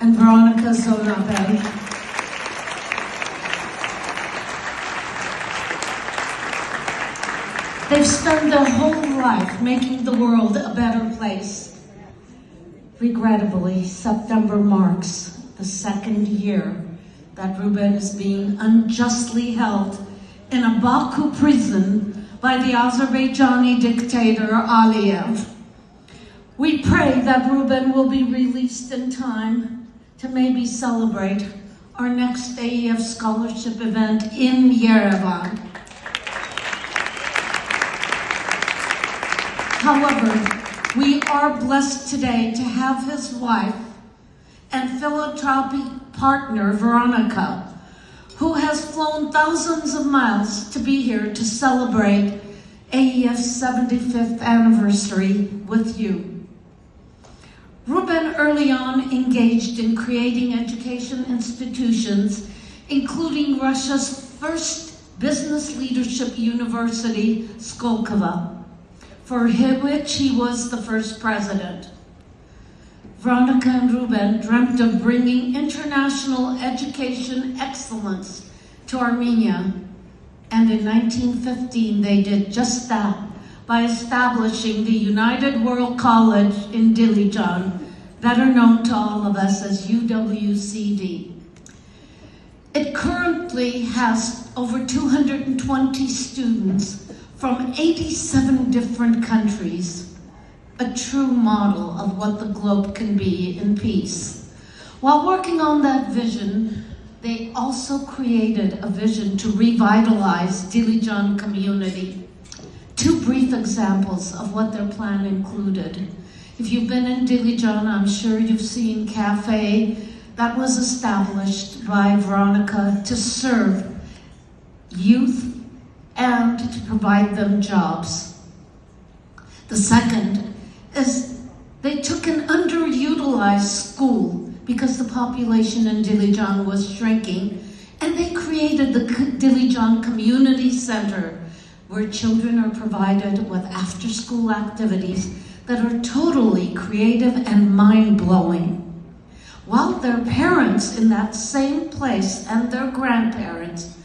and Veronիկա Zonabéndë. They've spent their whole life making the world a better place. Regrettably, September marks the second year that Rúben is being unjustly held in a Baku prison by the Azerbaijani dictator Aliyev. We pray that Rúben will be released in time to maybe celebrate our next AEF scholarship event in Yerevan. However, we are blessed today to have his wife and philanthropic partner, Veronikà, who has flown thousands of miles to be here to celebrate AEF's 75th anniversary with you. Rúben early on engaged in creating education institutions, including Russia's first business leadership university, Skolkovo, for which he was the first president. Veronikà and Rúben dreamt of bringing international education excellence to Armenia, and in 1915 they did just that by establishing the United World College in Dilijan, better known to all of us as UWCD. It currently has over 220 students from 87 different countries, a true model of what the globe can be in peace. While working on that vision, they also created a vision to revitalize Dilijan community. Two brief examples of what their plan included. If you've been in Dilijan, I'm sure you've seen cafe that was established by Veronikà to serve youth and to provide them jobs. The second is they took an underutilized school because the population in Dilijan was shrinking, and they created the Dilijan Community Center, where children are provided with after-school activities that are totally creative and mind-blowing. While their parents in that same place and their grandparents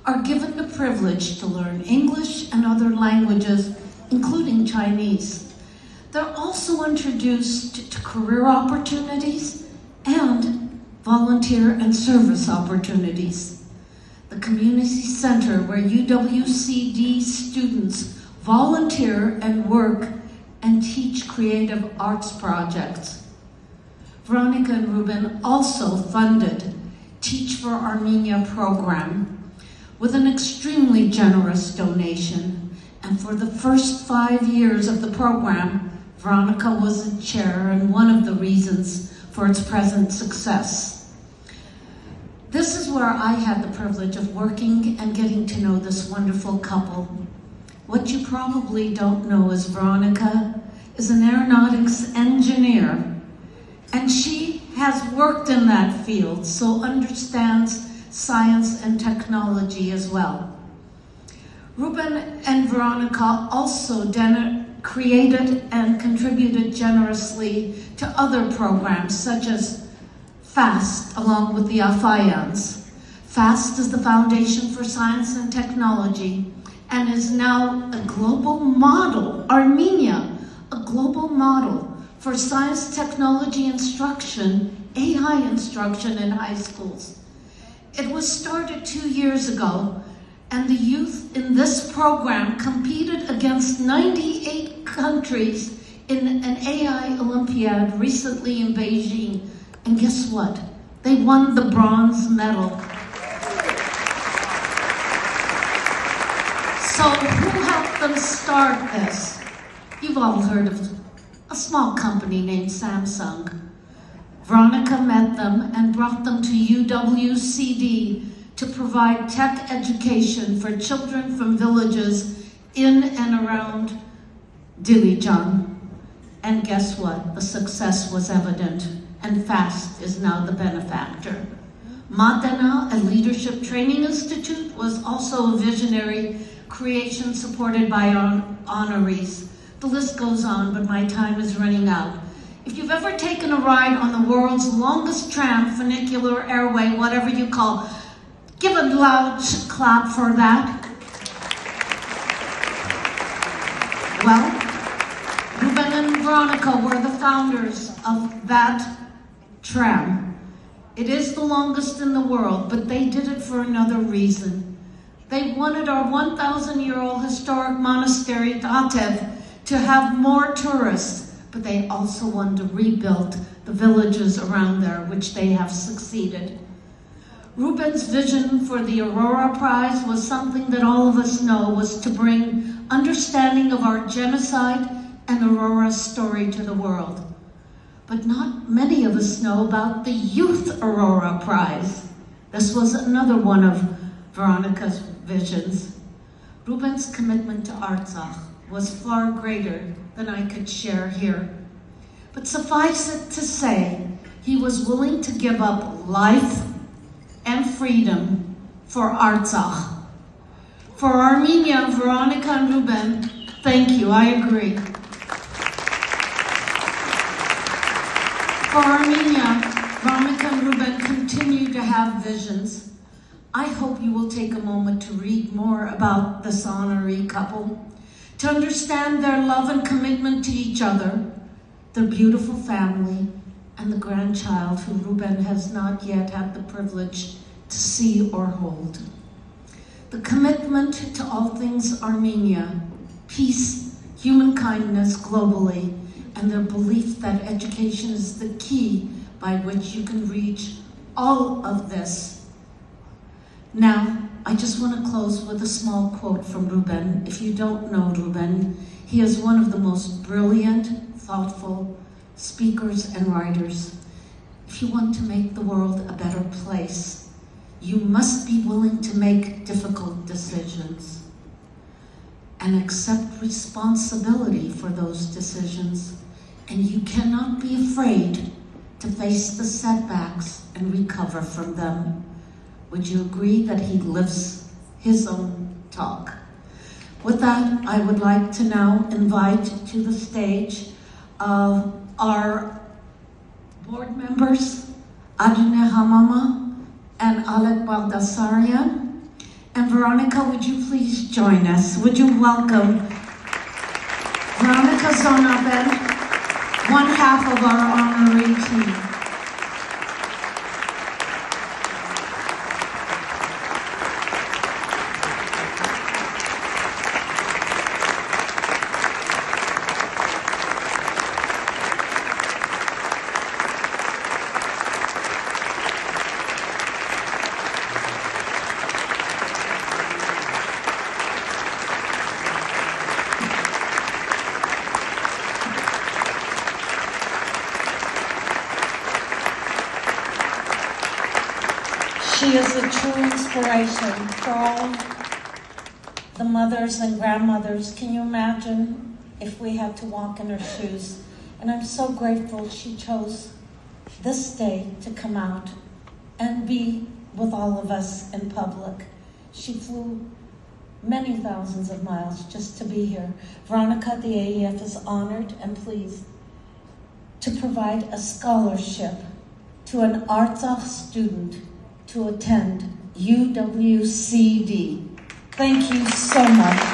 are given the privilege to learn English and other languages, including Chinese. They're also introduced to career opportunities and volunteer and service opportunities. The community center where UWCD students volunteer and work and teach creative arts projects. Veronikà and Rúben also funded Teach for Armenia program with an extremely generous donation. And for the first 5 years of the program, Veronikà was the chair and one of the reasons for its present success. This is where I had the privilege of working and getting to know this wonderful couple. What you probably don't know is Veronikà is an aeronautics engineer, and she has worked in that field, so understands science and technology as well. Rúben and Veronikà also created and contributed generously to other programs such as FAST, along with the Afayans. FAST is the Foundation for Science and Technology and is now a global model, Armenia, a global model for science technology instruction, AI instruction in high schools. It was started 2 years ago, and the youth in this program competed against 98 countries in an AI Olympiad recently in Beijing. And guess what? They won the bronze medal. So who helped them start this? You've all heard of a small company named Samsung. Veronikà met them and brought them to UWCD to provide tech education for children from villages in and around Dilijan. And guess what? The success was evident, and FAST is now the benefactor. Madana, a leadership training institute, was also a visionary creation supported by honorees. The list goes on, but my time is running out. If you've ever taken a ride on the world's longest tram, funicular, airway, whatever you call, give a loud clap for that. Well, Rúben and Veronica were the founders of that tram. It is the longest in the world, but they did it for another reason. They wanted our 1,000-year-old historic monastery, Datev, to have more tourists, but they also wanted to rebuild the villages around there, which they have succeeded. Rúben's vision for the Aurora Prize was something that all of us know was to bring understanding of our genocide and Aurora's story to the world. But not many of us know about the Youth Aurora Prize. This was another one of Veronica's visions. Rúben's commitment to Artsakh was far greater than I could share here. But suffice it to say, he was willing to give up life and freedom for Artsakh. For Armenia, Veronica and Rúben, thank you, I agree. For Armenia, Veronica and Rúben continue to have visions. I hope you will take a moment to read more about this honorary couple, to understand their love and commitment to each other, their beautiful family, and the grandchild who Rúben has not yet had the privilege to see or hold. The commitment to all things Armenia, peace, human kindness globally, and their belief that education is the key by which you can reach all of this. Now, I just want to close with a small quote from Rúben. If you don't know Rúben, he is one of the most brilliant, thoughtful speakers and writers. If you want to make the world a better place, you must be willing to make difficult decisions and accept responsibility for those decisions. And you cannot be afraid to face the setbacks and recover from them. Would you agree that he lives his own talk? With that, I would like to now invite to the stage our board members, Adine Hamama and Alek Baldasarian. And Veronica, would you please join us? Would you welcome Veronիկա Զոնաբենդը, one half of our honorary team. She is a true inspiration for all the mothers and grandmothers. Can you imagine if we had to walk in her shoes? And I'm so grateful she chose this day to come out and be with all of us in public. She flew many thousands of miles just to be here. Veronica, the AEF is honored and pleased to provide a scholarship to an Artsakh student to attend UWCD. Thank you so much.